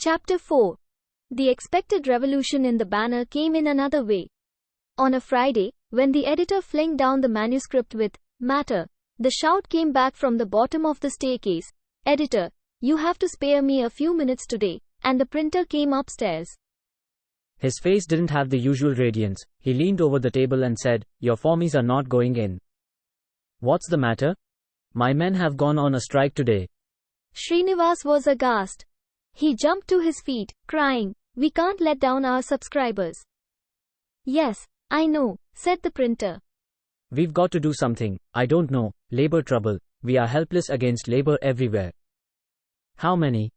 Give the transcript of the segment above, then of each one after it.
Chapter 4. The expected revolution in the banner came in another way. On a Friday, when the editor flung down the manuscript with "Matter," the shout came back from the bottom of the staircase, "Editor, you have to spare me a few minutes today," and the printer came upstairs. His face didn't have the usual radiance. He leaned over the table and said, "Your formies are not going in." "What's the matter?" "My men have gone on a strike today." Srinivas was aghast. He jumped to his feet, crying, "We can't let down our subscribers." "Yes, I know," said the printer. "We've got to do something. I don't know. Labor trouble. We are helpless against labor everywhere." "How many?"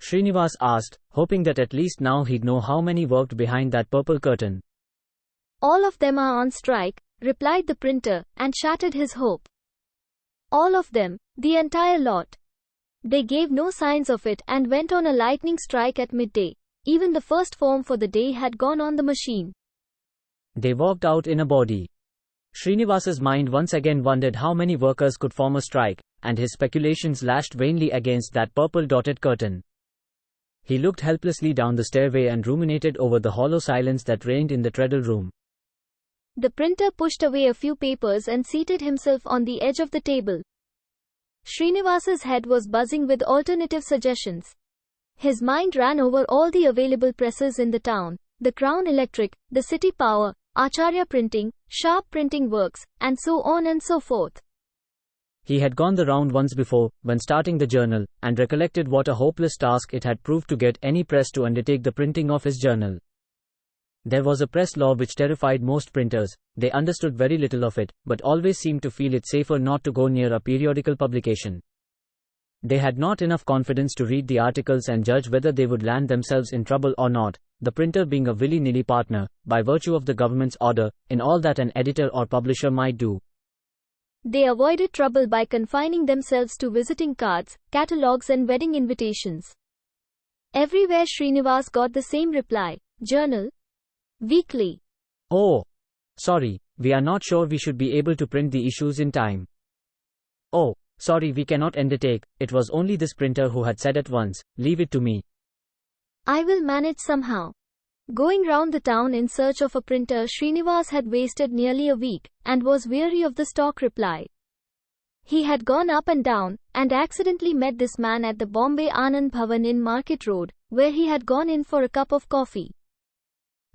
Srinivas asked, hoping that at least now he'd know how many worked behind that purple curtain. "All of them are on strike," replied the printer, and shattered his hope. "All of them, the entire lot. They gave no signs of it and went on a lightning strike at midday. Even the first form for the day had gone on the machine. They walked out in a body." Srinivas's mind once again wondered how many workers could form a strike, and his speculations lashed vainly against that purple-dotted curtain. He looked helplessly down the stairway and ruminated over the hollow silence that reigned in the treadle room. The printer pushed away a few papers and seated himself on the edge of the table. Srinivas's head was buzzing with alternative suggestions. His mind ran over all the available presses in the town: the Crown Electric, the City Power, Acharya Printing, Sharp Printing Works, and so on and so forth. He had gone the round once before, when starting the journal, and recollected what a hopeless task it had proved to get any press to undertake the printing of his journal. There was a press law which terrified most printers. They understood very little of it, but always seemed to feel it safer not to go near a periodical publication. They had not enough confidence to read the articles and judge whether they would land themselves in trouble or not, the printer being a willy-nilly partner, by virtue of the government's order, in all that an editor or publisher might do. They avoided trouble by confining themselves to visiting cards, catalogues and wedding invitations. Everywhere Srinivas got the same reply: "Journal? Weekly." "Oh, sorry, we are not sure we should be able to print the issues in time." "Oh, sorry, we cannot undertake." It was only this printer who had said at once, "Leave it to me. "I will manage somehow." Going round the town in search of a printer, Srinivas had wasted nearly a week, and was weary of the stock reply. He had gone up and down, and accidentally met this man at the Bombay Anand Bhavan in Market Road, where he had gone in for a cup of coffee.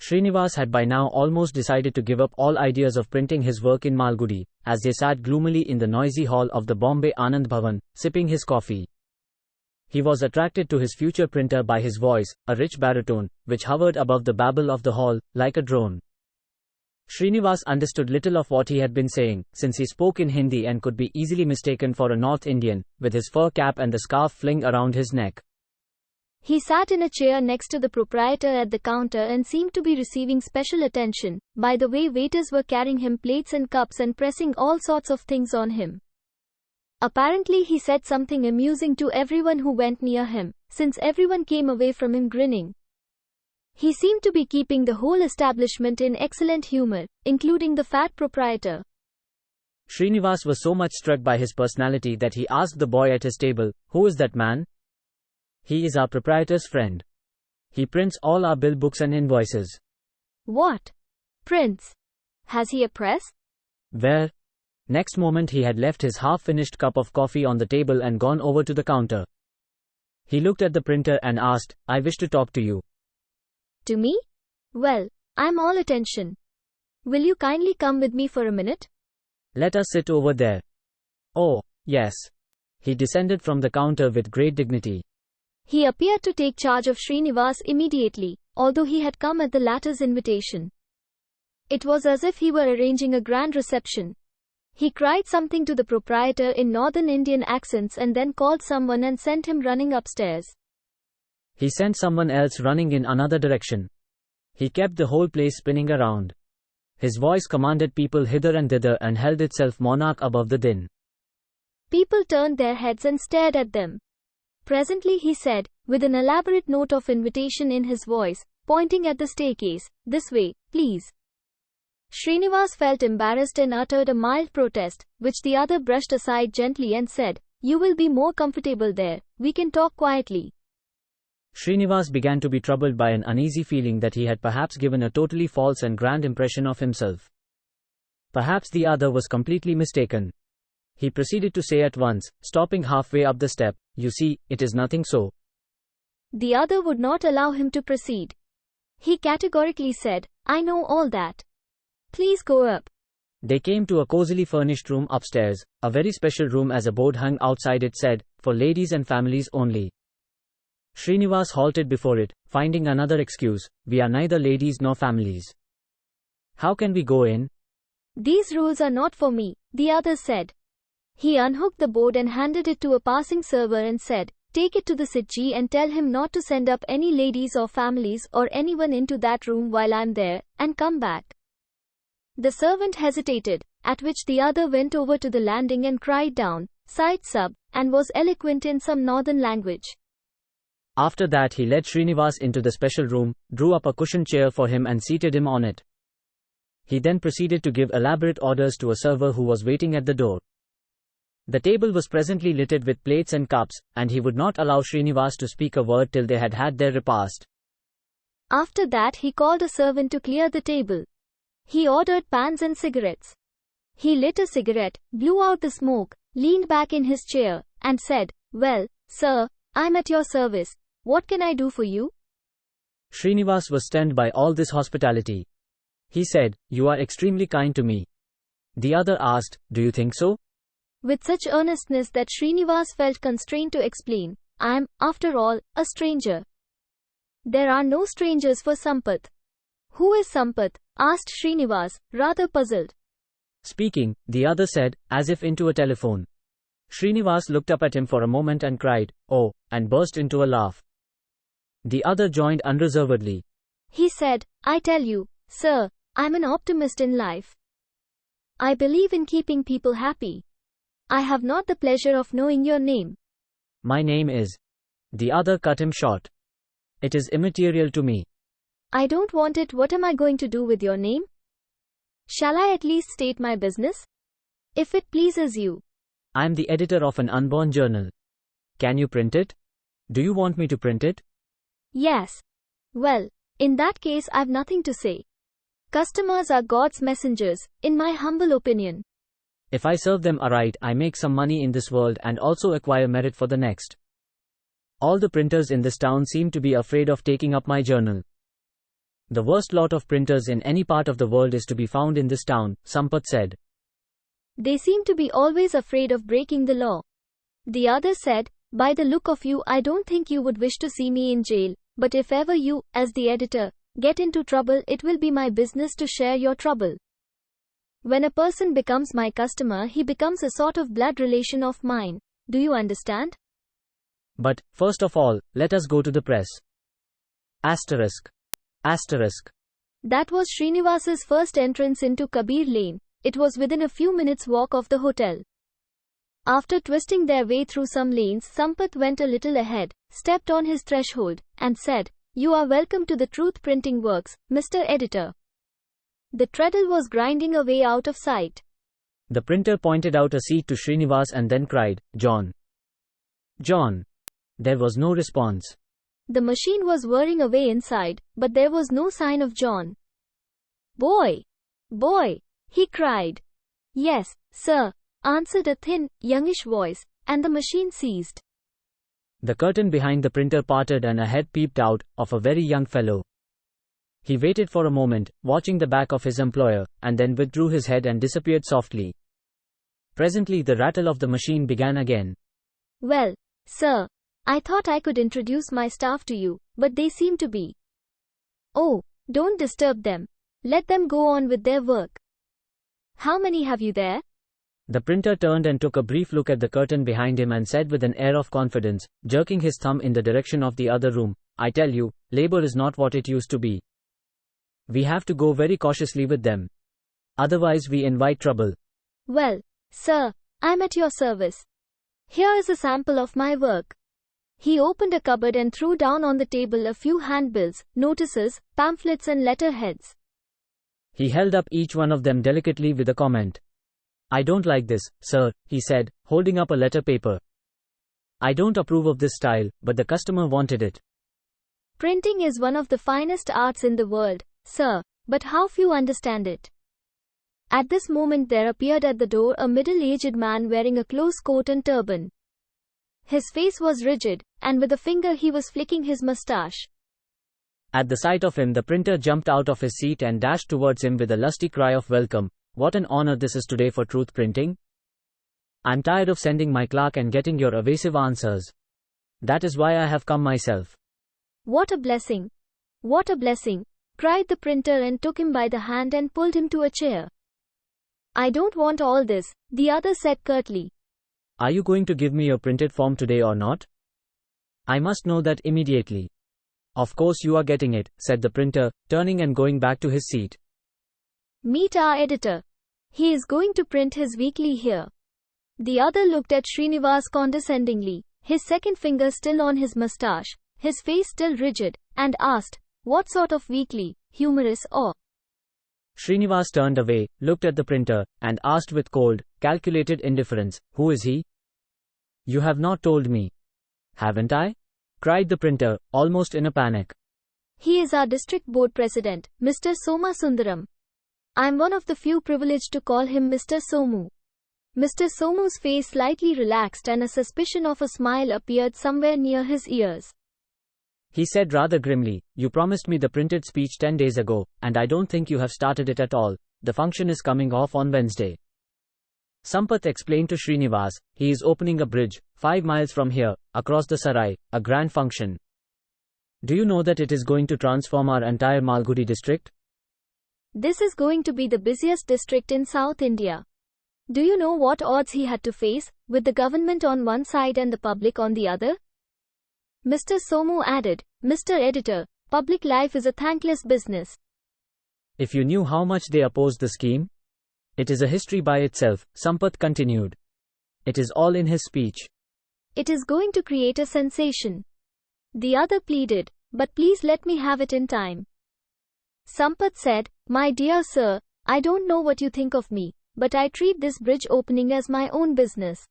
Srinivas had by now almost decided to give up all ideas of printing his work in Malgudi, as they sat gloomily in the noisy hall of the Bombay Anand Bhavan, sipping his coffee. He was attracted to his future printer by his voice, a rich baritone, which hovered above the babble of the hall, like a drone. Srinivas understood little of what he had been saying, since he spoke in Hindi and could be easily mistaken for a North Indian, with his fur cap and the scarf flung around his neck. He sat in a chair next to the proprietor at the counter and seemed to be receiving special attention, by the way waiters were carrying him plates and cups and pressing all sorts of things on him. Apparently he said something amusing to everyone who went near him, since everyone came away from him grinning. He seemed to be keeping the whole establishment in excellent humor, including the fat proprietor. Srinivas was so much struck by his personality that he asked the boy at his table, "Who is that man?" "He is our proprietor's friend. He prints all our bill books and invoices." "What? Prints? Has he a press?" "Where?" Next moment he had left his half-finished cup of coffee on the table and gone over to the counter. He looked at the printer and asked, "I wish to talk to you." "To me? Well, I'm all attention. Will you kindly come with me for a minute?" "Let us sit over there." "Oh, yes." He descended from the counter with great dignity. He appeared to take charge of Srinivas immediately, although he had come at the latter's invitation. It was as if he were arranging a grand reception. He cried something to the proprietor in northern Indian accents and then called someone and sent him running upstairs. He sent someone else running in another direction. He kept the whole place spinning around. His voice commanded people hither and thither and held itself monarch above the din. People turned their heads and stared at them. Presently he said, with an elaborate note of invitation in his voice, pointing at the staircase, "This way, please." Srinivas felt embarrassed and uttered a mild protest, which the other brushed aside gently and said, "You will be more comfortable there, we can talk quietly." Srinivas began to be troubled by an uneasy feeling that he had perhaps given a totally false and grand impression of himself. Perhaps the other was completely mistaken. He proceeded to say at once, stopping halfway up the step, "You see, it is nothing so." The other would not allow him to proceed. He categorically said, "I know all that. Please go up." They came to a cozily furnished room upstairs, a very special room, as a board hung outside it said, "For ladies and families only." Srinivas halted before it, finding another excuse, "We are neither ladies nor families. How can we go in?" "These rules are not for me," the other said. He unhooked the board and handed it to a passing server and said, "Take it to the Sitji and tell him not to send up any ladies or families or anyone into that room while I'm there, and come back." The servant hesitated, at which the other went over to the landing and cried down, "Side sub," and was eloquent in some northern language. After that he led Srinivas into the special room, drew up a cushioned chair for him and seated him on it. He then proceeded to give elaborate orders to a server who was waiting at the door. The table was presently littered with plates and cups, and he would not allow Srinivas to speak a word till they had had their repast. After that he called a servant to clear the table. He ordered pans and cigarettes. He lit a cigarette, blew out the smoke, leaned back in his chair, and said, "Well, sir, I'm at your service. What can I do for you?" Srinivas was stunned by all this hospitality. He said, "You are extremely kind to me." The other asked, "Do you think so?" With such earnestness that Srinivas felt constrained to explain, "I am, after all, a stranger." "There are no strangers for Sampath." "Who is Sampath?" asked Srinivas, rather puzzled. Speaking, the other said, as if into a telephone. Srinivas looked up at him for a moment and cried, "Oh," and burst into a laugh. The other joined unreservedly. He said, "I tell you, sir, I'm an optimist in life. I believe in keeping people happy. I have not the pleasure of knowing your name." "My name is..." The other cut him short. "It is immaterial to me." "I don't want it. What am I going to do with your name? Shall I at least state my business? If it pleases you." "I am the editor of an unborn journal. Can you print it? Do you want me to print it?" "Yes. Well, in that case I've nothing to say. Customers are God's messengers, in my humble opinion. If I serve them aright, I make some money in this world and also acquire merit for the next. All the printers in this town seem to be afraid of taking up my journal. The worst lot of printers in any part of the world is to be found in this town," Sampath said. They seem to be always afraid of breaking the law." The other said, "By the look of you, I don't think you would wish to see me in jail, but if ever you, as the editor, get into trouble, it will be my business to share your trouble. When a person becomes my customer, he becomes a sort of blood relation of mine. Do you understand? But, first of all, let us go to the press. Asterisk. Asterisk. That was Srinivas's first entrance into Kabir Lane. It was within a few minutes' walk of the hotel. After twisting their way through some lanes, Sampath went a little ahead, stepped on his threshold, and said, "You are welcome to the Truth Printing Works, Mr. Editor." The treadle was grinding away out of sight. The printer pointed out a seat to Srinivas and then cried, "John. John." There was no response. The machine was whirring away inside, but there was no sign of John. "Boy! Boy!" he cried. "Yes, sir," answered a thin, youngish voice, and the machine ceased. The curtain behind the printer parted and a head peeped out, of a very young fellow. He waited for a moment, watching the back of his employer, and then withdrew his head and disappeared softly. Presently the rattle of the machine began again. "Well, sir, I thought I could introduce my staff to you, but they seem to be..." "Oh, don't disturb them. Let them go on with their work. How many have you there?" The printer turned and took a brief look at the curtain behind him and said with an air of confidence, jerking his thumb in the direction of the other room, "I tell you, labor is not what it used to be. We have to go very cautiously with them. Otherwise we invite trouble." "Well, sir, I'm at your service. Here is a sample of my work." He opened a cupboard and threw down on the table a few handbills, notices, pamphlets and letterheads. He held up each one of them delicately with a comment. "I don't like this, sir," he said, holding up a letter paper. "I don't approve of this style, but the customer wanted it. Printing is one of the finest arts in the world, sir, but how few understand it. At this moment there appeared at the door a middle-aged man wearing a close coat and turban. His face was rigid, and with a finger he was flicking his moustache. At the sight of him, the printer jumped out of his seat and dashed towards him with a lusty cry of welcome. What an honor this is today for truth printing. I'm tired of sending my clerk and getting your evasive answers. That is why I have come myself. What a blessing! What a blessing! Cried the printer and took him by the hand and pulled him to a chair. I don't want all this, the other said curtly. Are you going to give me your printed form today or not? I must know that immediately. Of course you are getting it, said the printer, turning and going back to his seat. Meet our editor. He is going to print his weekly here. The other looked at Srinivas condescendingly, his second finger still on his moustache, his face still rigid, and asked, what sort of weekly, humorous or? Srinivas turned away, looked at the printer, and asked with cold, calculated indifference, who is he? You have not told me. Haven't I? Cried the printer, almost in a panic. He is our district board president, Mr. Soma Sundaram. I'm one of the few privileged to call him Mr. Somu. Mr. Somu's face slightly relaxed and a suspicion of a smile appeared somewhere near his ears. He said rather grimly, you promised me the printed speech 10 days ago, and I don't think you have started it at all. The function is coming off on Wednesday. Sampath explained to Srinivas, he is opening a bridge, 5 miles from here, across the Sarai, a grand function. Do you know that it is going to transform our entire Malgudi district? This is going to be the busiest district in South India. Do you know what odds he had to face, with the government on one side and the public on the other? Mr. Somu added, Mr. Editor, public life is a thankless business. If you knew how much they opposed the scheme. It is a history by itself, Sampath continued. It is all in his speech. It is going to create a sensation. The other pleaded, but please let me have it in time. Sampath said, my dear sir, I don't know what you think of me, but I treat this bridge opening as my own business.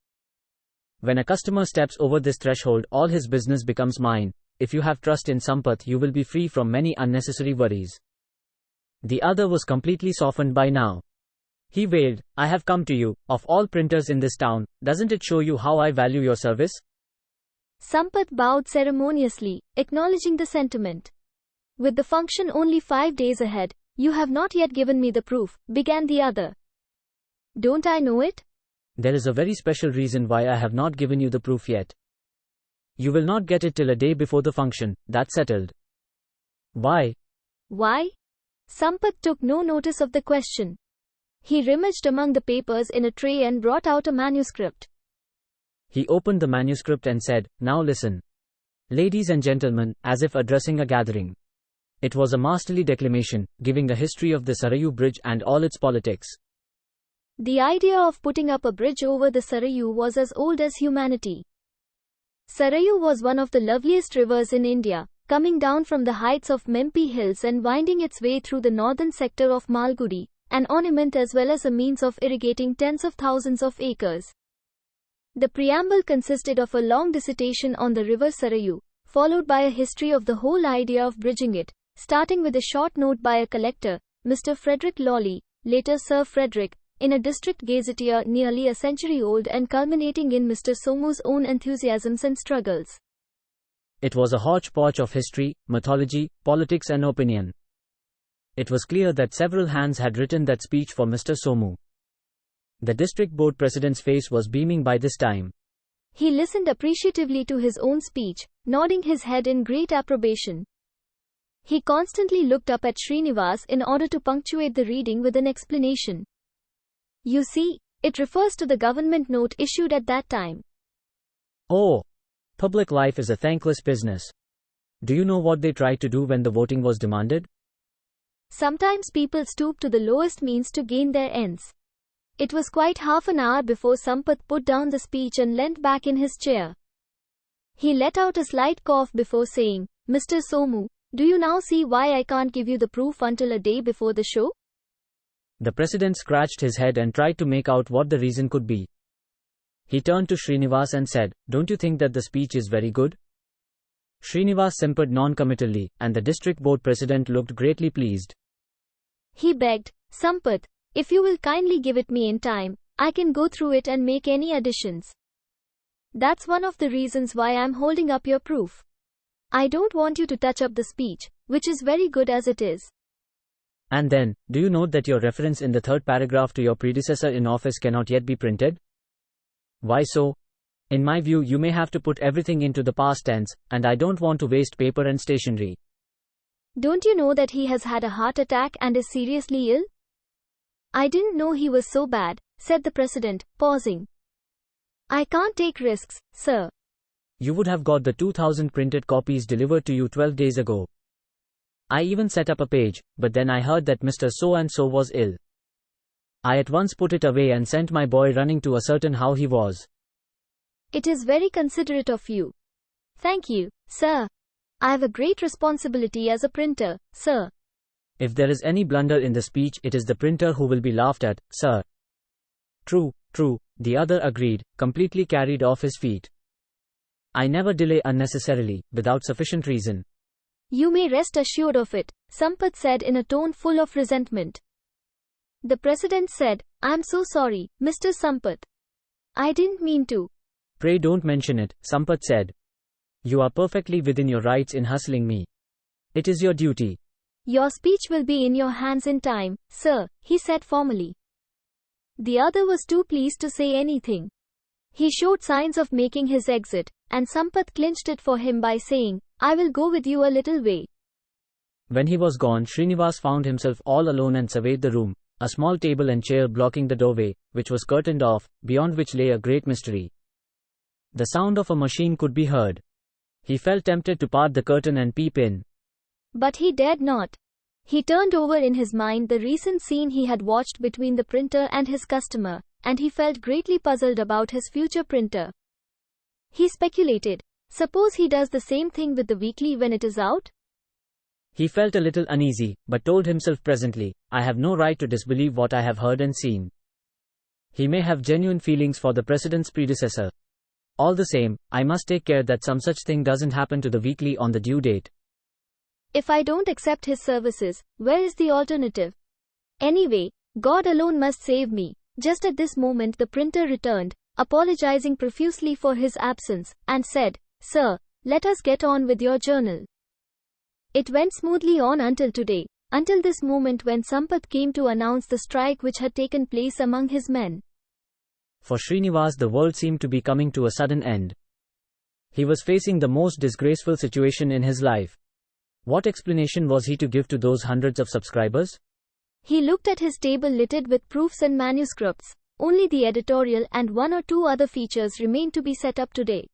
When a customer steps over this threshold, all his business becomes mine. If you have trust in Sampath, you will be free from many unnecessary worries. The other was completely softened by now. He wailed, I have come to you, of all printers in this town, doesn't it show you how I value your service? Sampath bowed ceremoniously, acknowledging the sentiment. With the function only 5 days ahead, you have not yet given me the proof, began the other. Don't I know it? There is a very special reason why I have not given you the proof yet. You will not get it till a day before the function, that's settled. Why? Why? Sampath took no notice of the question. He rummaged among the papers in a tray and brought out a manuscript. He opened the manuscript and said, now listen. Ladies and gentlemen, as if addressing a gathering. It was a masterly declamation, giving a history of the Sarayu Bridge and all its politics. The idea of putting up a bridge over the Sarayu was as old as humanity. Sarayu was one of the loveliest rivers in India, coming down from the heights of Mempi Hills and winding its way through the northern sector of Malgudi, an ornament as well as a means of irrigating tens of thousands of acres. The preamble consisted of a long dissertation on the river Sarayu, followed by a history of the whole idea of bridging it, starting with a short note by a collector, Mr. Frederick Lawley, later Sir Frederick, in a district gazetteer nearly a century old and culminating in Mr. Somu's own enthusiasms and struggles. It was a hodgepodge of history, mythology, politics and opinion. It was clear that several hands had written that speech for Mr. Somu. The district board president's face was beaming by this time. He listened appreciatively to his own speech, nodding his head in great approbation. He constantly looked up at Srinivas in order to punctuate the reading with an explanation. You see, it refers to the government note issued at that time. Oh, public life is a thankless business. Do you know what they tried to do when the voting was demanded? Sometimes people stoop to the lowest means to gain their ends. It was quite half an hour before Sampath put down the speech and leant back in his chair. He let out a slight cough before saying, Mr. Somu, do you now see why I can't give you the proof until a day before the show? The president scratched his head and tried to make out what the reason could be. He turned to Srinivas and said, don't you think that the speech is very good? Srinivas simpered non-committally, and the district board president looked greatly pleased. He begged, Sampath, if you will kindly give it me in time, I can go through it and make any additions. That's one of the reasons why I'm holding up your proof. I don't want you to touch up the speech, which is very good as it is. And then, do you note that your reference in the third paragraph to your predecessor in office cannot yet be printed? Why so? In my view, you may have to put everything into the past tense, and I don't want to waste paper and stationery. Don't you know that he has had a heart attack and is seriously ill? I didn't know he was so bad, said the president, pausing. I can't take risks, sir. You would have got the 2,000 printed copies delivered to you 12 days ago. I even set up a page, but then I heard that Mr. So-and-so was ill. I at once put it away and sent my boy running to ascertain how he was. It is very considerate of you. Thank you, sir. I have a great responsibility as a printer, sir. If there is any blunder in the speech, it is the printer who will be laughed at, sir. True, the other agreed, completely carried off his feet. I never delay unnecessarily, without sufficient reason. You may rest assured of it, Sampath said in a tone full of resentment. The president said, I'm so sorry, Mr. Sampath. I didn't mean to. Pray don't mention it, Sampath said. You are perfectly within your rights in hustling me. It is your duty. Your speech will be in your hands in time, sir, he said formally. The other was too pleased to say anything. He showed signs of making his exit, and Sampath clinched it for him by saying, I will go with you a little way. When he was gone, Srinivas found himself all alone and surveyed the room, a small table and chair blocking the doorway, which was curtained off, beyond which lay a great mystery. The sound of a machine could be heard. He felt tempted to part the curtain and peep in. But he dared not. He turned over in his mind the recent scene he had watched between the printer and his customer, and he felt greatly puzzled about his future printer. He speculated, suppose he does the same thing with the weekly when it is out? He felt a little uneasy, but told himself presently, I have no right to disbelieve what I have heard and seen. He may have genuine feelings for the president's predecessor. All the same, I must take care that some such thing doesn't happen to the weekly on the due date. If I don't accept his services, where is the alternative? Anyway, God alone must save me. Just at this moment the printer returned, apologizing profusely for his absence, and said, Sir, let us get on with your journal. It went smoothly on until today, until this moment when Sampath came to announce the strike which had taken place among his men. For Srinivas, the world seemed to be coming to a sudden end. He was facing the most disgraceful situation in his life. What explanation was he to give to those hundreds of subscribers? He looked at his table littered with proofs and manuscripts. Only the editorial and one or two other features remained to be set up today.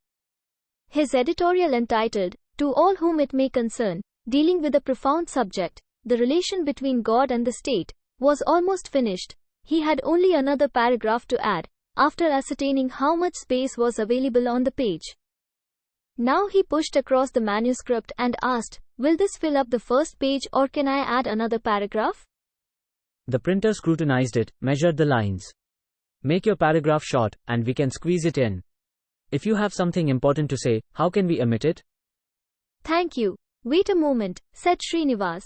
His editorial entitled, To All Whom It May Concern, dealing with a profound subject, the relation between God and the state, was almost finished. He had only another paragraph to add, after ascertaining how much space was available on the page. Now he pushed across the manuscript and asked, Will this fill up the first page or can I add another paragraph? The printer scrutinized it, measured the lines. Make your paragraph short, and we can squeeze it in. If you have something important to say, how can we omit it? Thank you. Wait a moment, said Srinivas.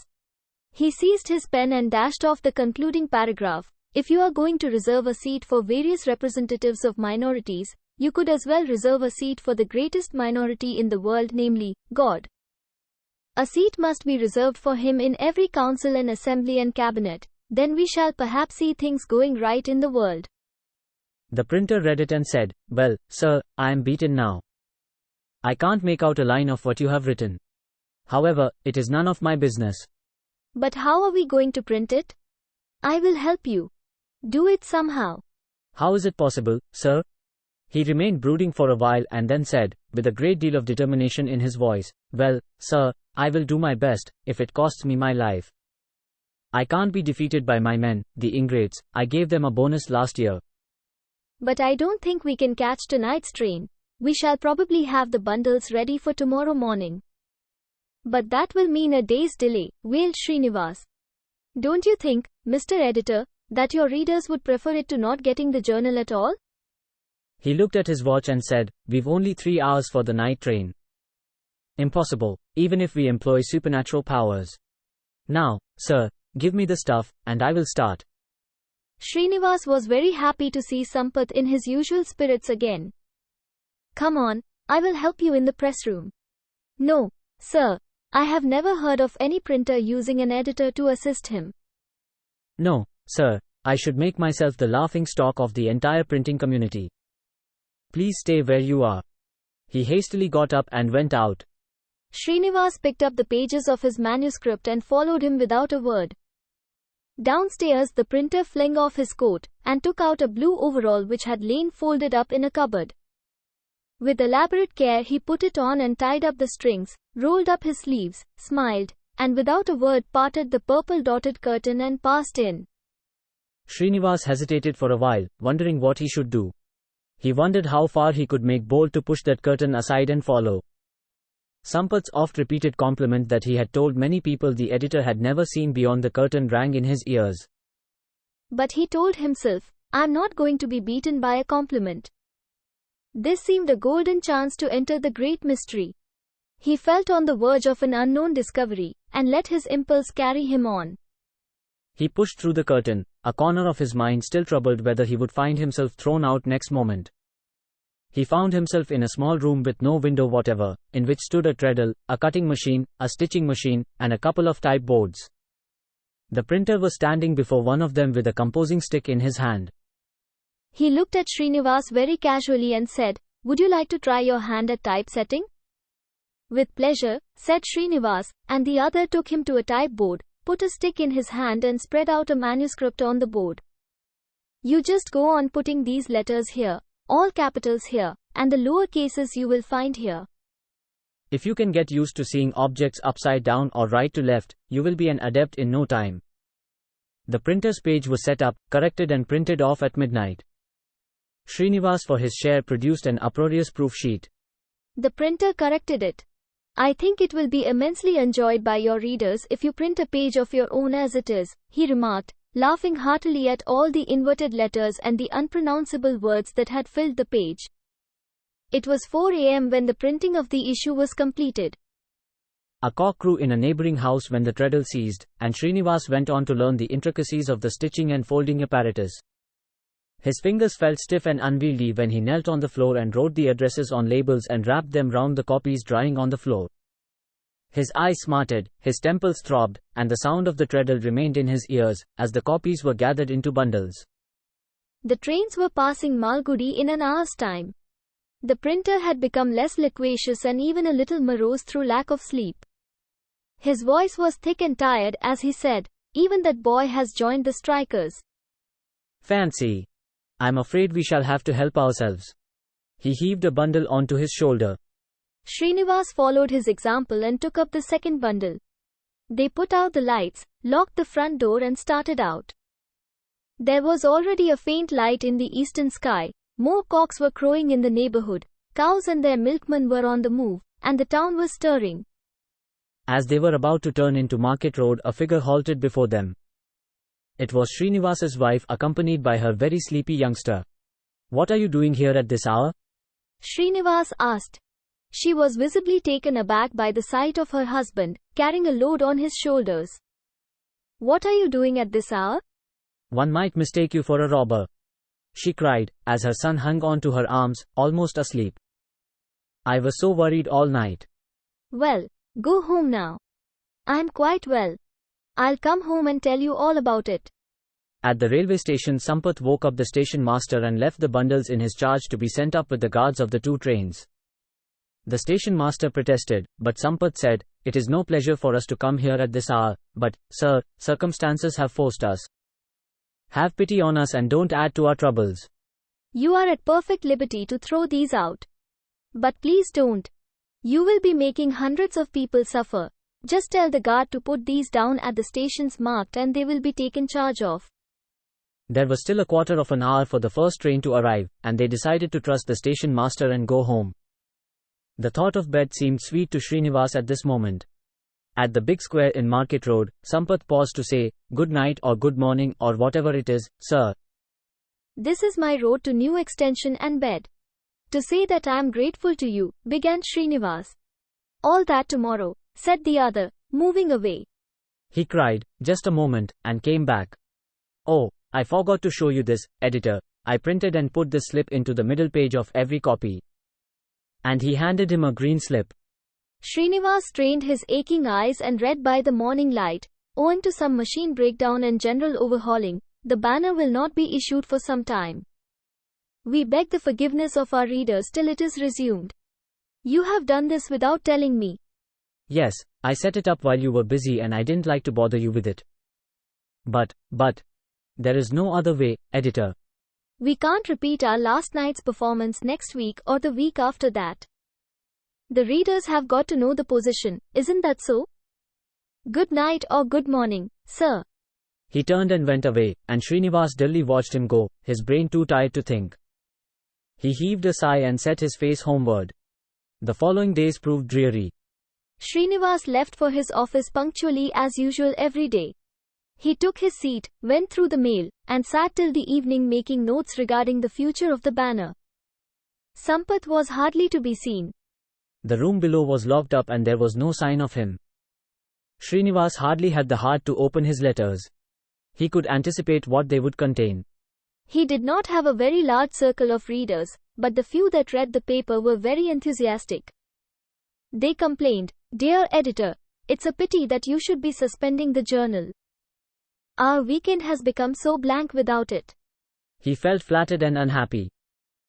He seized his pen and dashed off the concluding paragraph. If you are going to reserve a seat for various representatives of minorities, you could as well reserve a seat for the greatest minority in the world, namely, God. A seat must be reserved for him in every council and assembly and cabinet. Then we shall perhaps see things going right in the world. The printer read it and said, Well, sir, I am beaten now. I can't make out a line of what you have written. However, it is none of my business. But how are we going to print it? I will help you. Do it somehow. How is it possible, sir? He remained brooding for a while and then said, with a great deal of determination in his voice, Well, sir, I will do my best, if it costs me my life. I can't be defeated by my men, the ingrates. I gave them a bonus last year. But I don't think we can catch tonight's train. We shall probably have the bundles ready for tomorrow morning. But that will mean a day's delay, wailed Srinivas. Don't you think, Mr. Editor, that your readers would prefer it to not getting the journal at all? He looked at his watch and said, We've only 3 hours for the night train. Impossible, even if we employ supernatural powers. Now, sir, give me the stuff, and I will start. Srinivas was very happy to see Sampath in his usual spirits again. Come on, I will help you in the press room. No, sir, I have never heard of any printer using an editor to assist him. No, sir, I should make myself the laughing stock of the entire printing community. Please stay where you are. He hastily got up and went out. Srinivas picked up the pages of his manuscript and followed him without a word. Downstairs, the printer flung off his coat and took out a blue overall which had lain folded up in a cupboard. With elaborate care, he put it on and tied up the strings, rolled up his sleeves, smiled, and without a word parted the purple dotted curtain and passed in. Srinivas hesitated for a while, wondering what he should do. He wondered how far he could make bold to push that curtain aside and follow. Sampath's oft-repeated compliment that he had told many people the editor had never seen beyond the curtain rang in his ears. But he told himself, I'm not going to be beaten by a compliment. This seemed a golden chance to enter the great mystery. He felt on the verge of an unknown discovery, and let his impulse carry him on. He pushed through the curtain, a corner of his mind still troubled whether he would find himself thrown out next moment. He found himself in a small room with no window whatever, in which stood a treadle, a cutting machine, a stitching machine, and a couple of type boards. The printer was standing before one of them with a composing stick in his hand. He looked at Srinivas very casually and said, Would you like to try your hand at typesetting? With pleasure, said Srinivas, and the other took him to a typeboard, put a stick in his hand and spread out a manuscript on the board. You just go on putting these letters here, all capitals here, and the lower cases you will find here. If you can get used to seeing objects upside down or right to left, you will be an adept in no time. The printer's page was set up, corrected and printed off at midnight. Srinivas for his share produced an uproarious proof sheet. The printer corrected it. I think it will be immensely enjoyed by your readers if you print a page of your own as it is, he remarked, laughing heartily at all the inverted letters and the unpronounceable words that had filled the page. It was 4 a.m. when the printing of the issue was completed. A cock crew in a neighboring house when the treadle ceased, and Srinivas went on to learn the intricacies of the stitching and folding apparatus. His fingers felt stiff and unwieldy when he knelt on the floor and wrote the addresses on labels and wrapped them round the copies drying on the floor. His eyes smarted, his temples throbbed, and the sound of the treadle remained in his ears, as the copies were gathered into bundles. The trains were passing Malgudi in an hour's time. The printer had become less loquacious and even a little morose through lack of sleep. His voice was thick and tired as he said, Even that boy has joined the strikers. Fancy. I'm afraid we shall have to help ourselves. He heaved a bundle onto his shoulder. Srinivas followed his example and took up the second bundle. They put out the lights, locked the front door and started out. There was already a faint light in the eastern sky, more cocks were crowing in the neighborhood, cows and their milkmen were on the move, and the town was stirring. As they were about to turn into Market Road, a figure halted before them. It was Srinivas's wife accompanied by her very sleepy youngster. What are you doing here at this hour? Srinivas asked. She was visibly taken aback by the sight of her husband, carrying a load on his shoulders. What are you doing at this hour? One might mistake you for a robber, she cried, as her son hung on to her arms, almost asleep. I was so worried all night. Well, go home now. I'm quite well. I'll come home and tell you all about it. At the railway station, Sampath woke up the station master and left the bundles in his charge to be sent up with the guards of the two trains. The station master protested, but Sampath said, It is no pleasure for us to come here at this hour, but, sir, circumstances have forced us. Have pity on us and don't add to our troubles. You are at perfect liberty to throw these out. But please don't. You will be making hundreds of people suffer. Just tell the guard to put these down at the stations marked and they will be taken charge of. There was still a quarter of an hour for the first train to arrive, and they decided to trust the station master and go home. The thought of bed seemed sweet to Srinivas at this moment. At the big square in Market Road, Sampath paused to say, Good night or good morning or whatever it is, sir. This is my road to new extension and bed. To say that I am grateful to you, began Srinivas. All that tomorrow, said the other, moving away. He cried, just a moment, and came back. Oh, I forgot to show you this, editor. I printed and put this slip into the middle page of every copy. And he handed him a green slip. Srinivas strained his aching eyes and read by the morning light. Owing to some machine breakdown and general overhauling, the banner will not be issued for some time. We beg the forgiveness of our readers till it is resumed. You have done this without telling me. Yes, I set it up while you were busy and I didn't like to bother you with it. But, there is no other way, editor. We can't repeat our last night's performance next week or the week after that. The readers have got to know the position, isn't that so? Good night or good morning, sir. He turned and went away, and Srinivas dully watched him go, his brain too tired to think. He heaved a sigh and set his face homeward. The following days proved dreary. Srinivas left for his office punctually as usual every day. He took his seat, went through the mail, and sat till the evening making notes regarding the future of the banner. Sampath was hardly to be seen. The room below was locked up and there was no sign of him. Srinivas hardly had the heart to open his letters. He could anticipate what they would contain. He did not have a very large circle of readers, but the few that read the paper were very enthusiastic. They complained, "Dear editor, it's a pity that you should be suspending the journal. Our weekend has become so blank without it." He felt flattered and unhappy.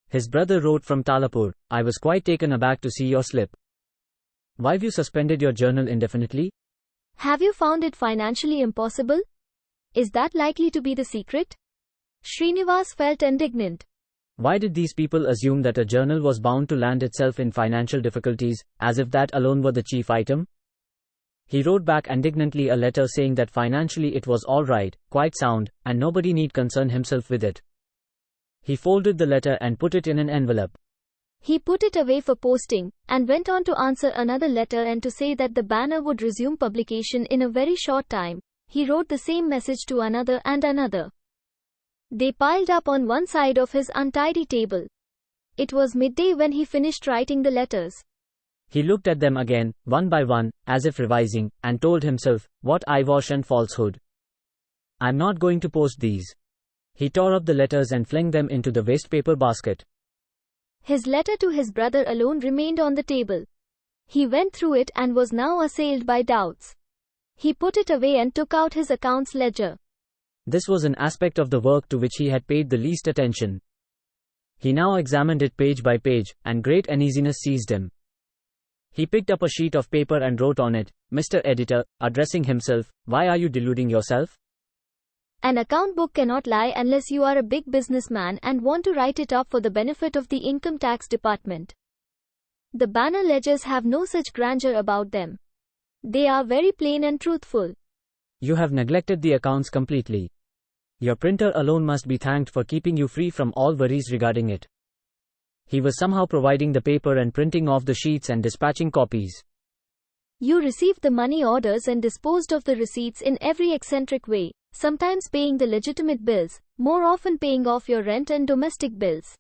His brother wrote from Talapur, "I was quite taken aback to see your slip. Why've you suspended your journal indefinitely? Have you found it financially impossible? Is that likely to be the secret?" Srinivas felt indignant. Why did these people assume that a journal was bound to land itself in financial difficulties, as if that alone were the chief item? He wrote back indignantly a letter saying that financially it was all right, quite sound, and nobody need concern himself with it. He folded the letter and put it in an envelope. He put it away for posting, and went on to answer another letter and to say that the banner would resume publication in a very short time. He wrote the same message to another and another. They piled up on one side of his untidy table. It was midday when he finished writing the letters. He looked at them again, one by one, as if revising, and told himself, "What eyewash and falsehood. I'm not going to post these." He tore up the letters and flung them into the waste paper basket. His letter to his brother alone remained on the table. He went through it and was now assailed by doubts. He put it away and took out his accounts ledger. This was an aspect of the work to which he had paid the least attention. He now examined it page by page, and great uneasiness seized him. He picked up a sheet of paper and wrote on it, "Mr. Editor," addressing himself, "why are you deluding yourself? An account book cannot lie unless you are a big businessman and want to write it up for the benefit of the income tax department. The banner ledgers have no such grandeur about them. They are very plain and truthful. You have neglected the accounts completely. Your printer alone must be thanked for keeping you free from all worries regarding it." He was somehow providing the paper and printing off the sheets and dispatching copies. You received the money orders and disposed of the receipts in every eccentric way, sometimes paying the legitimate bills, more often paying off your rent and domestic bills.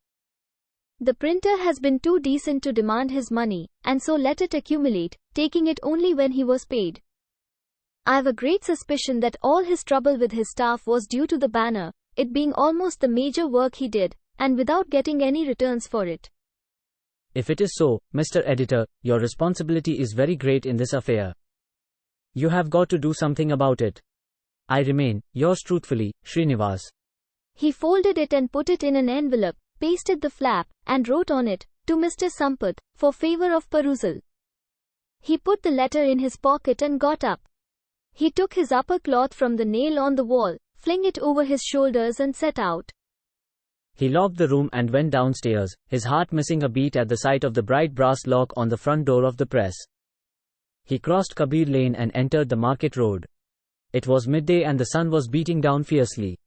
The printer has been too decent to demand his money, and so let it accumulate, taking it only when he was paid. I've a great suspicion that all his trouble with his staff was due to the banner, it being almost the major work he did, and without getting any returns for it. If it is so, Mr. Editor, your responsibility is very great in this affair. You have got to do something about it. I remain, yours truthfully, Srinivas. He folded it and put it in an envelope, pasted the flap, and wrote on it, "To Mr. Sampath, for favor of perusal." He put the letter in his pocket and got up. He took his upper cloth from the nail on the wall, flung it over his shoulders and set out. He locked the room and went downstairs, his heart missing a beat at the sight of the bright brass lock on the front door of the press. He crossed Kabir Lane and entered the market road. It was midday and the sun was beating down fiercely.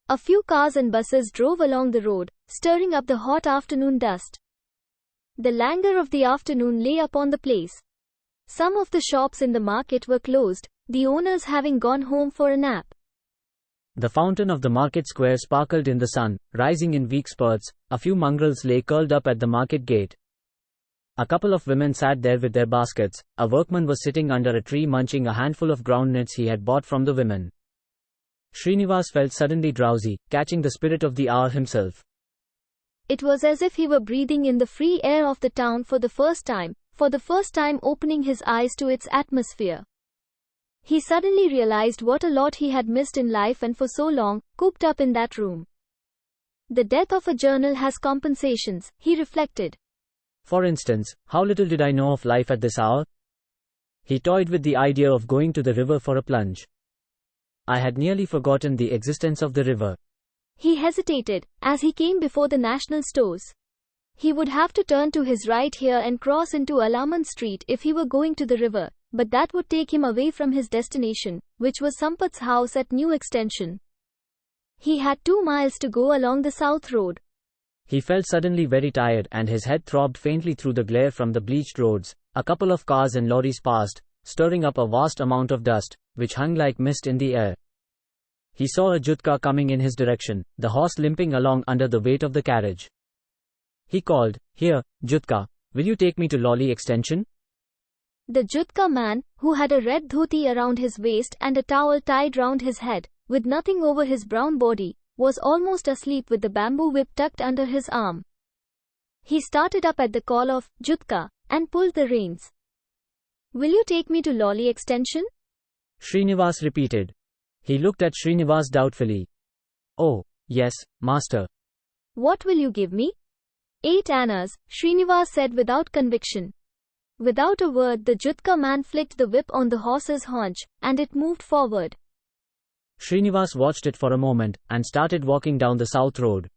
A few cars and buses drove along the road, stirring up the hot afternoon dust. The languor of the afternoon lay upon the place. Some of the shops in the market were closed, the owners having gone home for a nap. The fountain of the market square sparkled in the sun, rising in weak spurts. A few mongrels lay curled up at the market gate. A couple of women sat there with their baskets. A workman was sitting under a tree munching a handful of groundnuts he had bought from the women. Srinivas felt suddenly drowsy, catching the spirit of the hour himself. It was as if he were breathing in the free air of the town for the first time opening his eyes to its atmosphere. He suddenly realized what a lot he had missed in life and for so long, cooped up in that room. The death of a journal has compensations, he reflected. For instance, how little did I know of life at this hour? He toyed with the idea of going to the river for a plunge. I had nearly forgotten the existence of the river. He hesitated, as he came before the national stores. He would have to turn to his right here and cross into Alaman Street if he were going to the river, but that would take him away from his destination, which was Sampath's house at New Extension. He had 2 miles to go along the South Road. He felt suddenly very tired and his head throbbed faintly through the glare from the bleached roads. A couple of cars and lorries passed, stirring up a vast amount of dust, which hung like mist in the air. He saw a Jutka coming in his direction, the horse limping along under the weight of the carriage. He called, "Here, Jutka, will you take me to Lolly Extension?" The Jutka man, who had a red dhoti around his waist and a towel tied round his head, with nothing over his brown body, was almost asleep with the bamboo whip tucked under his arm. He started up at the call of Jutka and pulled the reins. "Will you take me to Lolly Extension?" Srinivas repeated. He looked at Srinivas doubtfully. "Oh, yes, master." "What will you give me?" 8 annas, Srinivas said without conviction. Without a word, the Jutka man flicked the whip on the horse's haunch, and it moved forward. Srinivas watched it for a moment, and started walking down the South Road.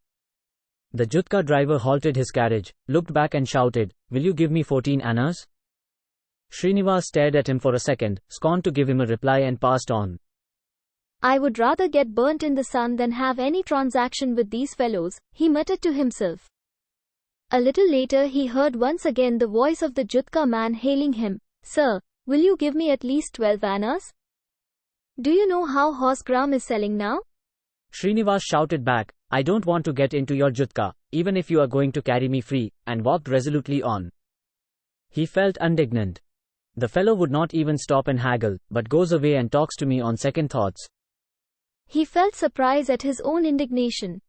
The Jutka driver halted his carriage, looked back and shouted, "Will you give me 14 annas?" Srinivas stared at him for a second, scorned to give him a reply and passed on. "I would rather get burnt in the sun than have any transaction with these fellows," he muttered to himself. A little later he heard once again the voice of the Jutka man hailing him, "Sir, will you give me at least 12 annas? Do you know how horse gram is selling now?" Srinivas shouted back, "I don't want to get into your Jutka, even if you are going to carry me free," and walked resolutely on. He felt indignant. The fellow would not even stop and haggle, but goes away and talks to me on second thoughts. He felt surprise at his own indignation.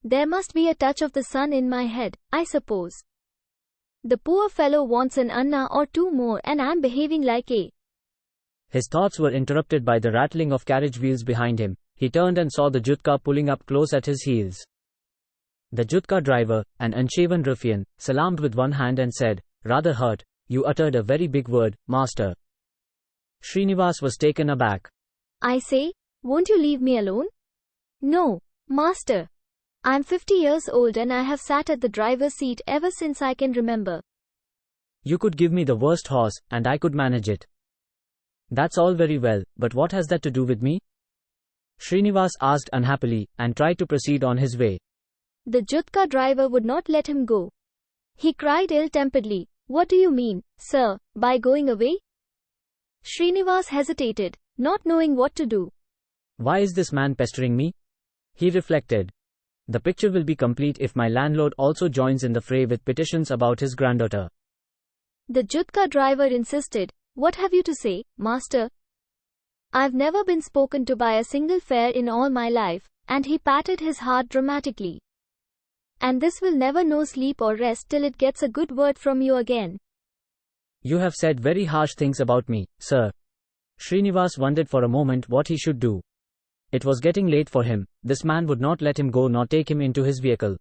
There must be a touch of the sun in my head, I suppose. The poor fellow wants an anna or 2 more and I'm behaving like a... His thoughts were interrupted by the rattling of carriage wheels behind him. He turned and saw the Jutka pulling up close at his heels. The Jutka driver, an unshaven ruffian, salaamed with one hand and said, "Rather hurt, you uttered a very big word, master." Srinivas was taken aback. "I say, won't you leave me alone?" "No, master. I'm 50 years old and I have sat at the driver's seat ever since I can remember." "You could give me the worst horse, and I could manage it." "That's all very well, but what has that to do with me?" Srinivas asked unhappily, and tried to proceed on his way. The Jutka driver would not let him go. He cried ill-temperedly, "What do you mean, sir, by going away?" Srinivas hesitated, not knowing what to do. Why is this man pestering me? He reflected. The picture will be complete if my landlord also joins in the fray with petitions about his granddaughter. The Jutka driver insisted, "What have you to say, master? I've never been spoken to by a single fare in all my life," and he patted his heart dramatically. "And this will never know sleep or rest till it gets a good word from you again." You have said very harsh things about me, sir. Srinivas wondered for a moment what he should do. It was getting late for him. This man would not let him go nor take him into his vehicle.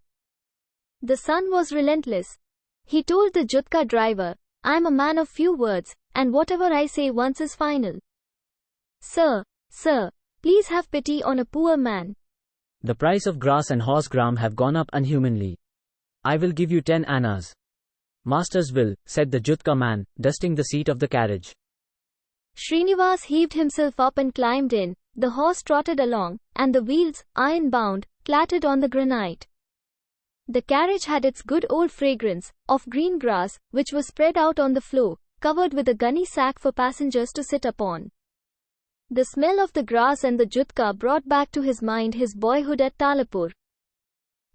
The son was relentless. He told the Jutka driver, "I'm a man of few words, and whatever I say once is final. Sir, please have pity on a poor man. The price of grass and horse gram have gone up unhumanly. I will give you 10 annas. Master's will," said the Jutka man, dusting the seat of the carriage. Srinivas heaved himself up and climbed in. The horse trotted along, and the wheels, iron-bound, clattered on the granite. The carriage had its good old fragrance of green grass, which was spread out on the floor, covered with a gunny sack for passengers to sit upon. The smell of the grass and the Jutka brought back to his mind his boyhood at Talapur.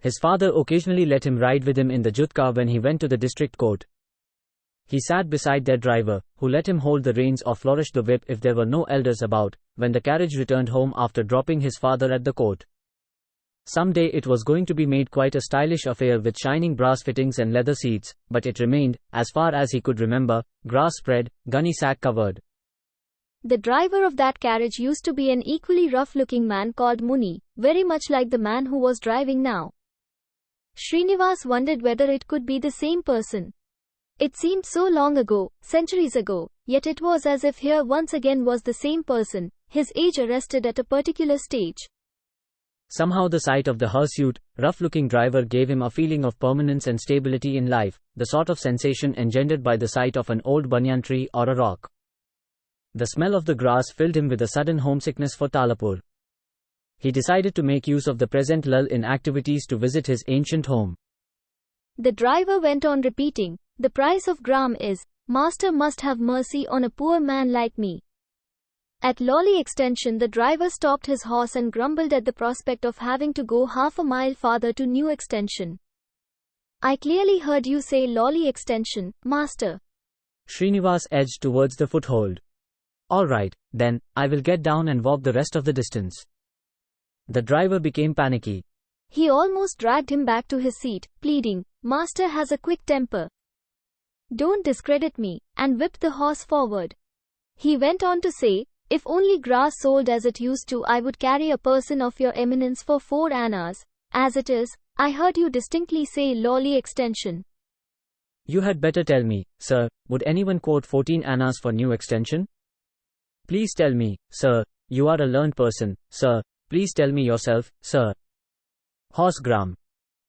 His father occasionally let him ride with him in the Jutka when he went to the district court. He sat beside their driver, who let him hold the reins or flourish the whip if there were no elders about, when the carriage returned home after dropping his father at the court. Some day it was going to be made quite a stylish affair with shining brass fittings and leather seats, but it remained, as far as he could remember, grass spread, gunny sack covered. The driver of that carriage used to be an equally rough-looking man called Muni, very much like the man who was driving now. Srinivas wondered whether it could be the same person. It seemed so long ago, centuries ago, yet it was as if here once again was the same person, his age arrested at a particular stage. Somehow the sight of the hirsute, rough-looking driver gave him a feeling of permanence and stability in life, the sort of sensation engendered by the sight of an old banyan tree or a rock. The smell of the grass filled him with a sudden homesickness for Talapur. He decided to make use of the present lull in activities to visit his ancient home. The driver went on repeating, "The price of gram is, Master must have mercy on a poor man like me." At Lolly Extension the driver stopped his horse and grumbled at the prospect of having to go half a mile farther to New Extension. "I clearly heard you say Lolly Extension, Master." Srinivas edged towards the foothold. "All right, then, I will get down and walk the rest of the distance." The driver became panicky. He almost dragged him back to his seat, pleading, "Master has a quick temper. Don't discredit me," and whipped the horse forward. He went on to say, "If only grass sold as it used to, I would carry a person of your eminence for 4 annas. As it is, I heard you distinctly say Lolly Extension." "You had better tell me, sir, would anyone quote 14 annas for New Extension? Please tell me, sir, you are a learned person, sir, please tell me yourself, sir." Horsegram.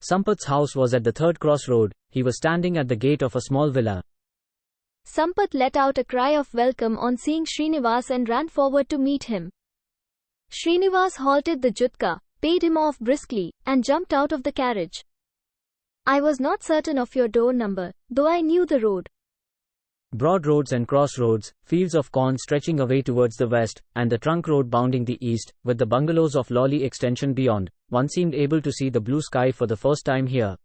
Sampath's house was at the third crossroad. He was standing at the gate of a small villa. Sampath let out a cry of welcome on seeing Srinivas and ran forward to meet him. Srinivas halted the jutka, paid him off briskly, and jumped out of the carriage. "I was not certain of your door number, though I knew the road." Broad roads and crossroads, fields of corn stretching away towards the west, and the trunk road bounding the east, with the bungalows of Lolly Extension beyond, one seemed able to see the blue sky for the first time here.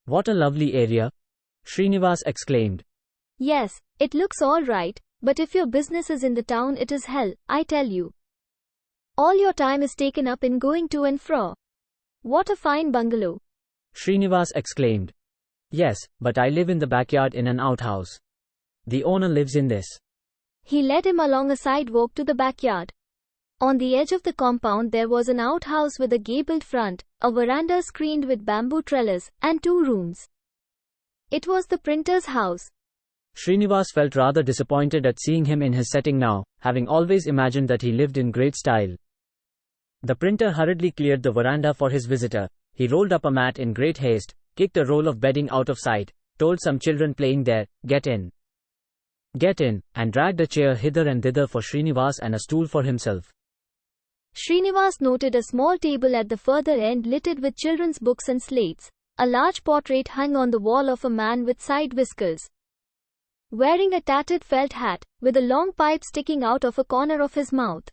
"What a lovely area!" Srinivas exclaimed. "Yes, it looks all right, but if your business is in the town it is hell, I tell you. All your time is taken up in going to and fro. What a fine bungalow!" Srinivas exclaimed. "Yes, but I live in the backyard in an outhouse. The owner lives in this." He led him along a sidewalk to the backyard. On the edge of the compound there was an outhouse with a gabled front, a veranda screened with bamboo trellis, and 2 rooms. It was the printer's house. Srinivas felt rather disappointed at seeing him in his setting now, having always imagined that he lived in great style. The printer hurriedly cleared the veranda for his visitor. He rolled up a mat in great haste, kicked a roll of bedding out of sight, told some children playing there, "Get in. Get in," and dragged a chair hither and thither for Srinivas and a stool for himself. Srinivas noted a small table at the further end littered with children's books and slates. A large portrait hung on the wall of a man with side whiskers, wearing a tattered felt hat, with a long pipe sticking out of a corner of his mouth.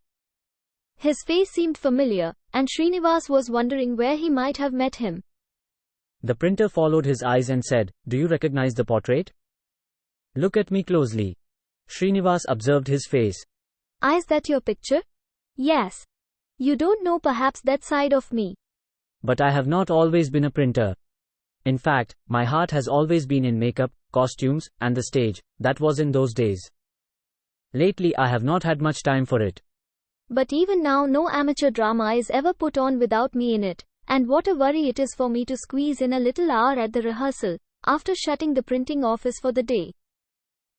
His face seemed familiar, and Srinivas was wondering where he might have met him. The printer followed his eyes and said, "Do you recognize the portrait? Look at me closely." Srinivas observed his face. "Is that your picture?" "Yes. You don't know perhaps that side of me." "But I have not always been a printer. In fact, my heart has always been in makeup, costumes, and the stage. That was in those days. Lately I have not had much time for it." "But even now no amateur drama is ever put on without me in it, and what a worry it is for me to squeeze in a little hour at the rehearsal, after shutting the printing office for the day."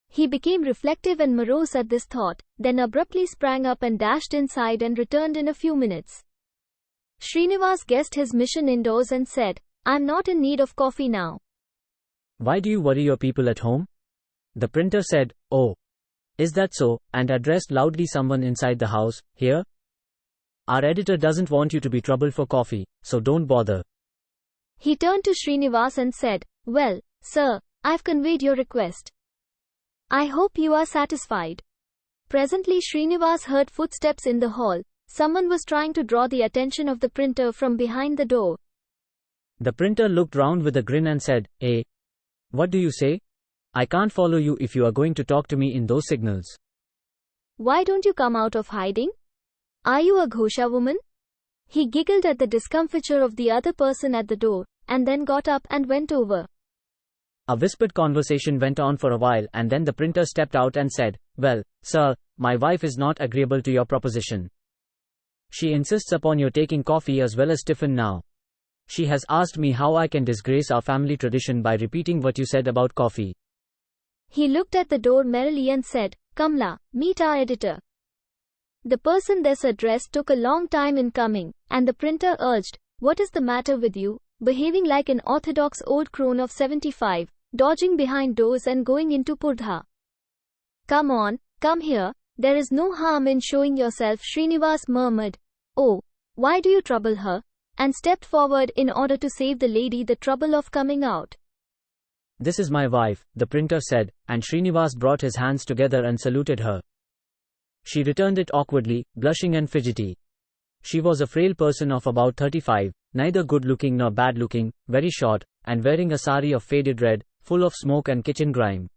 He became reflective and morose at this thought, then abruptly sprang up and dashed inside and returned in a few minutes. Srinivas guessed his mission indoors and said, "I'm not in need of coffee now." "Why do you worry your people at home?" The printer said, "Oh, is that so?" and addressed loudly someone inside the house. "Here? Our editor doesn't want you to be troubled for coffee, so don't bother." He turned to Srinivas and said, "Well, sir, I've conveyed your request. I hope you are satisfied." Presently Srinivas heard footsteps in the hall. Someone was trying to draw the attention of the printer from behind the door. The printer looked round with a grin and said, "Eh? What do you say? I can't follow you if you are going to talk to me in those signals. Why don't you come out of hiding? Are you a Ghosha woman? He giggled at the discomfiture of the other person at the door, and then got up and went over. A whispered conversation went on for a while, and then the printer stepped out and said, "Well, sir, my wife is not agreeable to your proposition. She insists upon your taking coffee as well as tiffin now. She has asked me how I can disgrace our family tradition by repeating what you said about coffee." He looked at the door merrily and said, "Kamla, meet our editor." The person thus addressed took a long time in coming, and the printer urged, "What is the matter with you, behaving like an orthodox old crone of 75, dodging behind doors and going into purdha? Come on, come here, there is no harm in showing yourself," Srinivas murmured. "Oh, why do you trouble her?" and stepped forward in order to save the lady the trouble of coming out. "This is my wife," the printer said, and Srinivas brought his hands together and saluted her. She returned it awkwardly, blushing and fidgety. She was a frail person of about 35, neither good-looking nor bad-looking, very short, and wearing a sari of faded red, full of smoke and kitchen grime.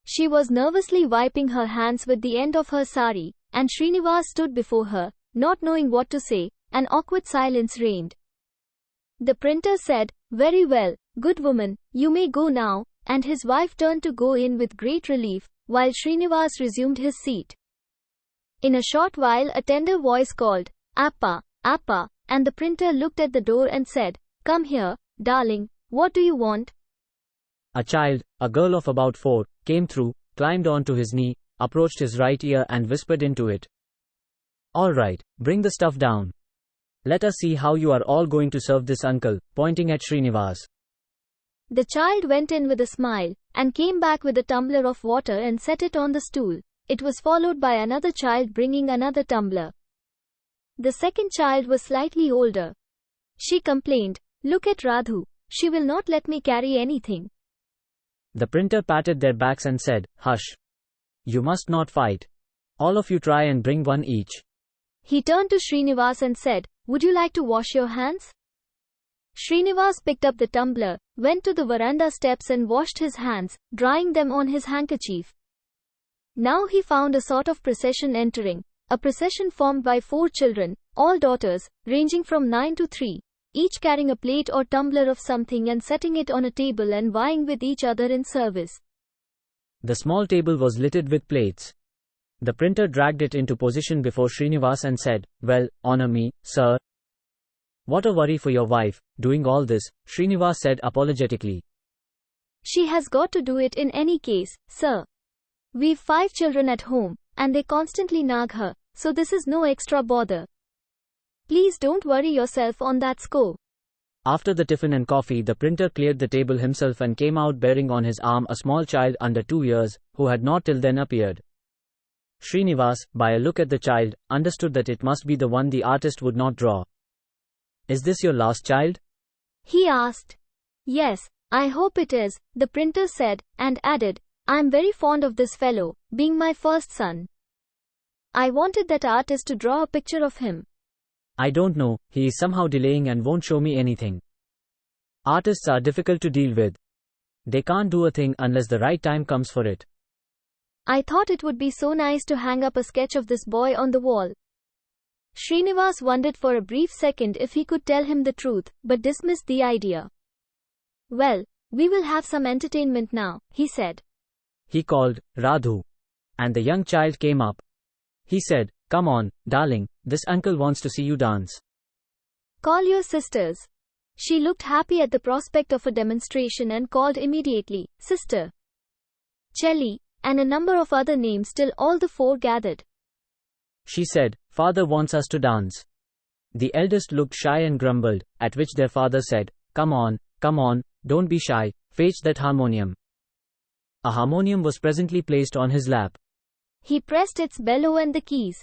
She was nervously wiping her hands with the end of her sari, and Srinivas stood before her, not knowing what to say. An awkward silence reigned. The printer said, "Very well, good woman, you may go now," and his wife turned to go in with great relief, while Srinivas resumed his seat. In a short while a tender voice called, "Appa, Appa," and the printer looked at the door and said, "Come here, darling, what do you want?" A child, a girl of about 4, came through, climbed onto his knee, approached his right ear and whispered into it. "All right, bring the stuff down. Let us see how you are all going to serve this uncle," pointing at Srinivas. The child went in with a smile, and came back with a tumbler of water and set it on the stool. It was followed by another child bringing another tumbler. The second child was slightly older. She complained, "Look at Radhu, she will not let me carry anything." The printer patted their backs and said, "Hush. You must not fight. All of you try and bring one each." He turned to Srinivas and said, "Would you like to wash your hands?" Srinivas picked up the tumbler, went to the veranda steps and washed his hands, drying them on his handkerchief. Now he found a sort of procession entering, a procession formed by 4 children, all daughters, ranging from 9 to 3, each carrying a plate or tumbler of something and setting it on a table and vying with each other in service. The small table was littered with plates. The printer dragged it into position before Srinivas and said, "Well, honor me, sir." "What a worry for your wife, doing all this," Srinivas said apologetically. "She has got to do it in any case, sir. We've 5 children at home, and they constantly nag her, so this is no extra bother. Please don't worry yourself on that score." After the tiffin and coffee, the printer cleared the table himself and came out bearing on his arm a small child under 2 years, who had not till then appeared. Srinivas, by a look at the child, understood that it must be the one the artist would not draw. "Is this your last child?" he asked. "Yes, I hope it is," the printer said, and added, "I am very fond of this fellow, being my first son. I wanted that artist to draw a picture of him." "I don't know, he is somehow delaying and won't show me anything. Artists are difficult to deal with. They can't do a thing unless the right time comes for it. I thought it would be so nice to hang up a sketch of this boy on the wall." Srinivas wondered for a brief second if he could tell him the truth, but dismissed the idea. "Well, we will have some entertainment now," he said. He called, "Radhu." And the young child came up. He said, "Come on, darling, this uncle wants to see you dance." "Call your sisters." She looked happy at the prospect of a demonstration and called immediately, "Sister Chelli," and a number of other names till all the 4 gathered. She said, "Father wants us to dance." The eldest looked shy and grumbled, at which their father said, come on, don't be shy, fetch that harmonium." A harmonium was presently placed on his lap. He pressed its bellow and the keys.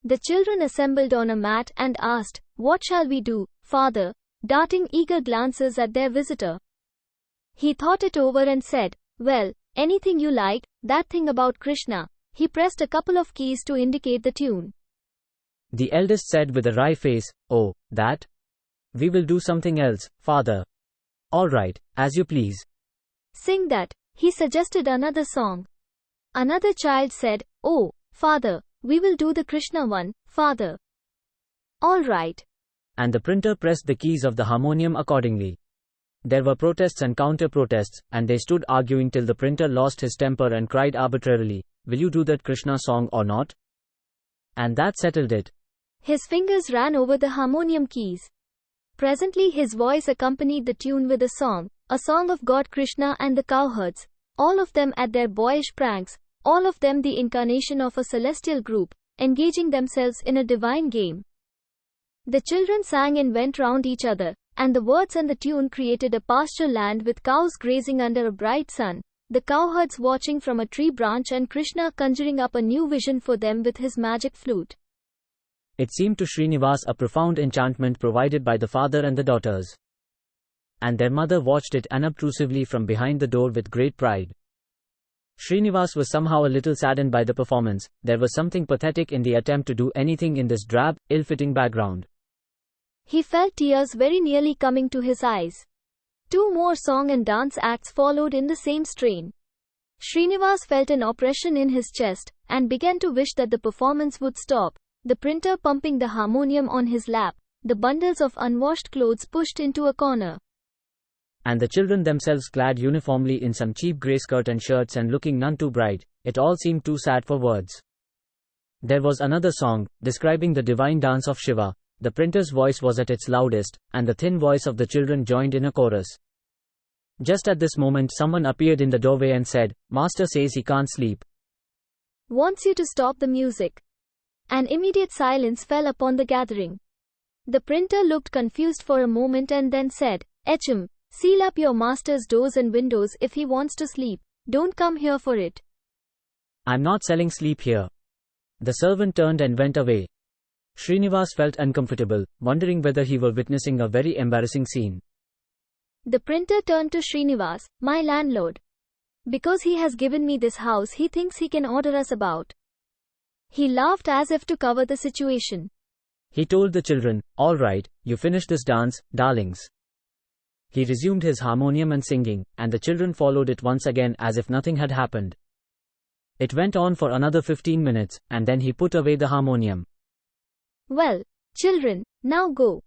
The children assembled on a mat and asked, "What shall we do, father?" darting eager glances at their visitor. He thought it over and said, "Well, anything you like, that thing about Krishna." He pressed a couple of keys to indicate the tune. The eldest said with a wry face, "Oh, that? We will do something else, father." "All right, as you please." "Sing that," he suggested another song. Another child said, "Oh, father, we will do the Krishna one, father." All right. And the printer pressed the keys of the harmonium accordingly. There were protests and counter-protests, and they stood arguing till the printer lost his temper and cried arbitrarily, "Will you do that Krishna song or not?" And that settled it. His fingers ran over the harmonium keys. Presently his voice accompanied the tune with a song of God Krishna and the cowherds, all of them at their boyish pranks, all of them the incarnation of a celestial group, engaging themselves in a divine game. The children sang and went round each other, and the words and the tune created a pasture land with cows grazing under a bright sun, the cowherds watching from a tree branch and Krishna conjuring up a new vision for them with his magic flute. It seemed to Srinivas a profound enchantment provided by the father and the daughters. And their mother watched it unobtrusively from behind the door with great pride. Srinivas was somehow a little saddened by the performance. There was something pathetic in the attempt to do anything in this drab, ill-fitting background. He felt tears very nearly coming to his eyes. 2 more song and dance acts followed in the same strain. Srinivas felt an oppression in his chest, and began to wish that the performance would stop, the printer pumping the harmonium on his lap, the bundles of unwashed clothes pushed into a corner. And the children themselves clad uniformly in some cheap grey skirt and shirts and looking none too bright. It all seemed too sad for words. There was another song, describing the divine dance of Shiva. The printer's voice was at its loudest, and the thin voice of the children joined in a chorus. Just at this moment someone appeared in the doorway and said, "Master says he can't sleep. Wants you to stop the music." An immediate silence fell upon the gathering. The printer looked confused for a moment and then said, "Echem, seal up your master's doors and windows if he wants to sleep. Don't come here for it." "I'm not selling sleep here." The servant turned and went away. Srinivas felt uncomfortable, wondering whether he were witnessing a very embarrassing scene. The printer turned to Srinivas, "My landlord. Because he has given me this house, he thinks he can order us about." He laughed as if to cover the situation. He told the children, "All right, you finish this dance, darlings." He resumed his harmonium and singing, and the children followed it once again as if nothing had happened. It went on for another 15 minutes, and then he put away the harmonium. "Well, children, now go.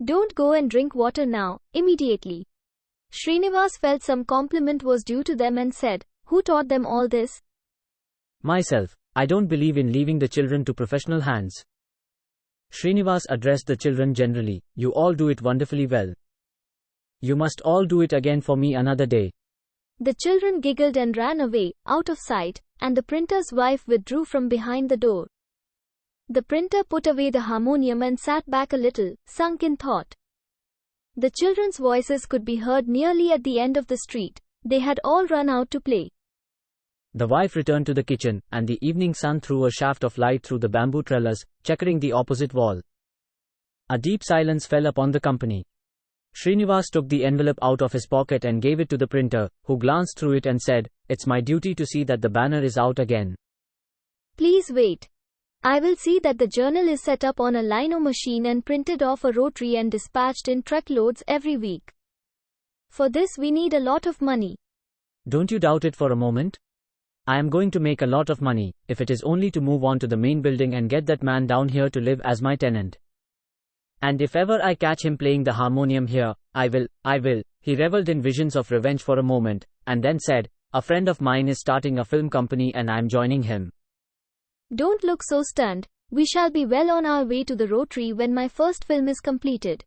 Don't go and drink water now, immediately." Srinivas felt some compliment was due to them and said, "Who taught them all this?" "Myself. I don't believe in leaving the children to professional hands." Srinivas addressed the children generally, "You all do it wonderfully well. You must all do it again for me another day." The children giggled and ran away, out of sight, and the printer's wife withdrew from behind the door. The printer put away the harmonium and sat back a little, sunk in thought. The children's voices could be heard nearly at the end of the street. They had all run out to play. The wife returned to the kitchen, and the evening sun threw a shaft of light through the bamboo trellis, checkering the opposite wall. A deep silence fell upon the company. Srinivas took the envelope out of his pocket and gave it to the printer, who glanced through it and said, "It's my duty to see that the banner is out again." "Please wait. I will see that the journal is set up on a lino machine and printed off a rotary and dispatched in truckloads every week. For this we need a lot of money." "Don't you doubt it for a moment. I am going to make a lot of money, if it is only to move on to the main building and get that man down here to live as my tenant. And if ever I catch him playing the harmonium here, I will. He reveled in visions of revenge for a moment, and then said, "A friend of mine is starting a film company and I am joining him." "Don't look so stunned. We shall be well on our way to the Rotary when my first film is completed."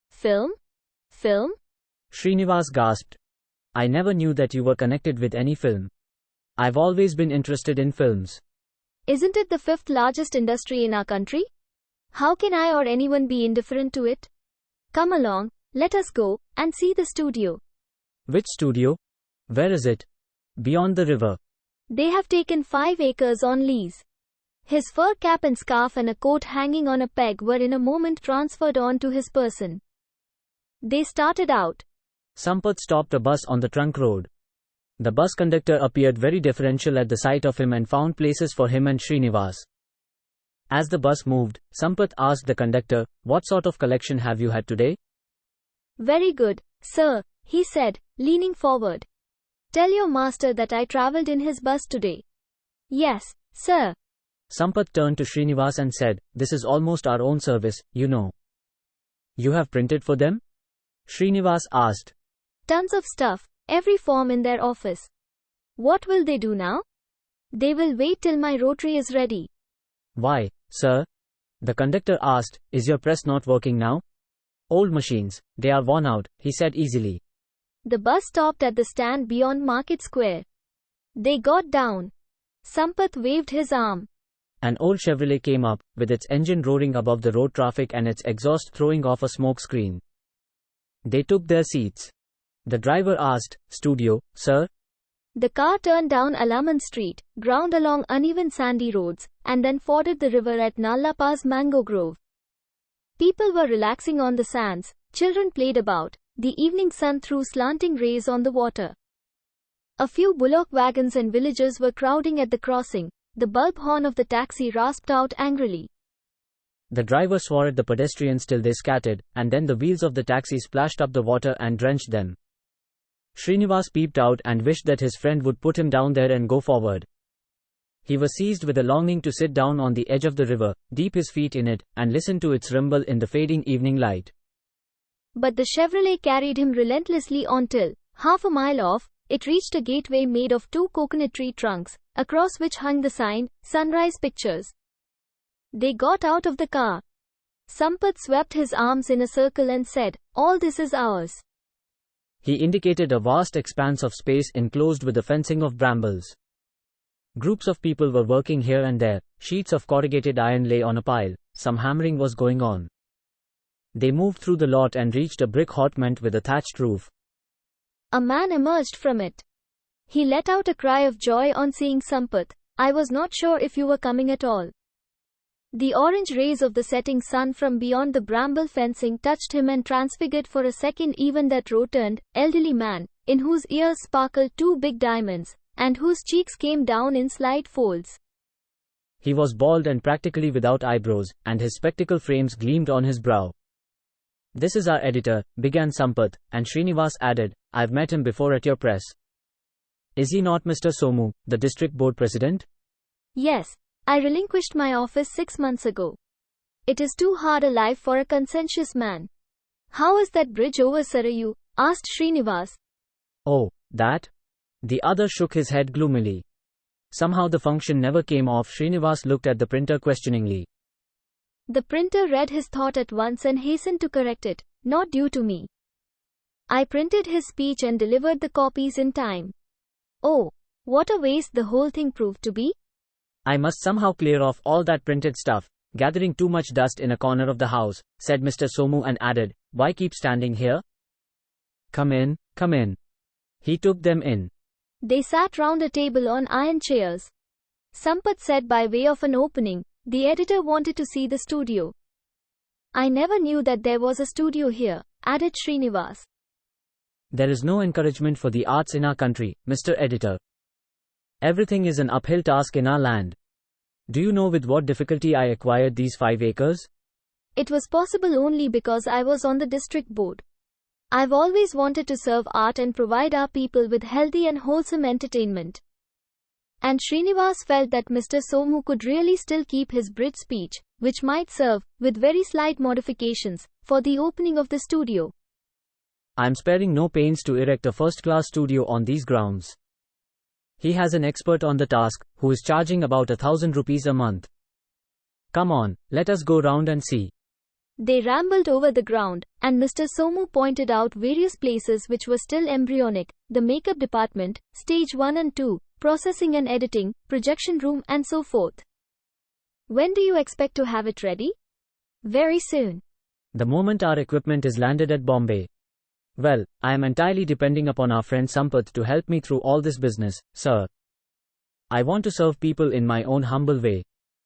"Film? Film?" Srinivas gasped. "I never knew that you were connected with any film. I've always been interested in films." "Isn't it the 5th largest industry in our country? How can I or anyone be indifferent to it? Come along, let us go and see the studio." "Which studio? Where is it?" "Beyond the river." "They have taken 5 acres on lease." His fur cap and scarf and a coat hanging on a peg were in a moment transferred on to his person. They started out. Sampath stopped a bus on the trunk road. The bus conductor appeared very deferential at the sight of him and found places for him and Srinivas. As the bus moved, Sampath asked the conductor, "What sort of collection have you had today?" "Very good, sir," he said, leaning forward. Tell your master that I travelled in his bus today. Yes, sir. Sampath turned to Srinivas and said, "This is almost our own service, you know." "You have printed for them?" Srinivas asked. Tons of stuff, every form in their office. What will they do now? They will wait till my rotary is ready. "Why, sir?" the conductor asked. "Is your press not working now?" "Old machines, they are worn out," he said easily. The bus stopped at the stand beyond Market Square. They got down. Sampath waved his arm. An old Chevrolet came up, with its engine roaring above the road traffic and its exhaust throwing off a smoke screen. They took their seats. The driver asked, "Studio, sir?" The car turned down Alaman Street, ground along uneven sandy roads, and then forded the river at Nalla Pass Mango Grove. People were relaxing on the sands, children played about, the evening sun threw slanting rays on the water. A few bullock wagons and villagers were crowding at the crossing. The bulb horn of the taxi rasped out angrily. The driver swore at the pedestrians till they scattered, and then the wheels of the taxi splashed up the water and drenched them. Srinivas peeped out and wished that his friend would put him down there and go forward. He was seized with a longing to sit down on the edge of the river, dip his feet in it, and listen to its rumble in the fading evening light. But the Chevrolet carried him relentlessly on till, half a mile off, it reached a gateway made of 2 coconut tree trunks, across which hung the sign, Sunrise Pictures. They got out of the car. Sampath swept his arms in a circle and said, "All this is ours." He indicated a vast expanse of space enclosed with a fencing of brambles. Groups of people were working here and there, sheets of corrugated iron lay on a pile, some hammering was going on. They moved through the lot and reached a brick hutment with a thatched roof. A man emerged from it. He let out a cry of joy on seeing Sampath. "I was not sure if you were coming at all." The orange rays of the setting sun from beyond the bramble fencing touched him and transfigured for a second even that rotund, elderly man, in whose ears sparkled 2 big diamonds, and whose cheeks came down in slight folds. He was bald and practically without eyebrows, and his spectacle frames gleamed on his brow. "This is our editor," began Sampath, and Srinivas added, "I've met him before at your press. Is he not Mr. Somu, the district board president?" "Yes. I relinquished my office 6 months ago. It is too hard a life for a conscientious man." "How is that bridge over Sarayu?" asked Srinivas. "Oh, that?" The other shook his head gloomily. Somehow the function never came off. Srinivas looked at the printer questioningly. The printer read his thought at once and hastened to correct it. "Not due to me. I printed his speech and delivered the copies in time." "Oh, what a waste the whole thing proved to be." "I must somehow clear off all that printed stuff, gathering too much dust in a corner of the house," said Mr. Somu and added, "Why keep standing here? Come in, come in." He took them in. They sat round a table on iron chairs. Sampath said by way of an opening, "The editor wanted to see the studio." "I never knew that there was a studio here," added Srinivas. "There is no encouragement for the arts in our country, Mr. Editor. Everything is an uphill task in our land. Do you know with what difficulty I acquired these 5 acres? It was possible only because I was on the district board. I've always wanted to serve art and provide our people with healthy and wholesome entertainment." And Srinivas felt that Mr. Somu could really still keep his bridge speech, which might serve, with very slight modifications, for the opening of the studio. "I am sparing no pains to erect a first-class studio on these grounds. He has an expert on the task, who is charging about 1,000 rupees a month. Come on, let us go round and see." They rambled over the ground, and Mr. Somu pointed out various places which were still embryonic: the makeup department, stage 1 and 2, processing and editing, projection room, and so forth. "When do you expect to have it ready?" "Very soon. The moment our equipment is landed at Bombay." "Well, I am entirely depending upon our friend Sampath to help me through all this business, sir. I want to serve people in my own humble way.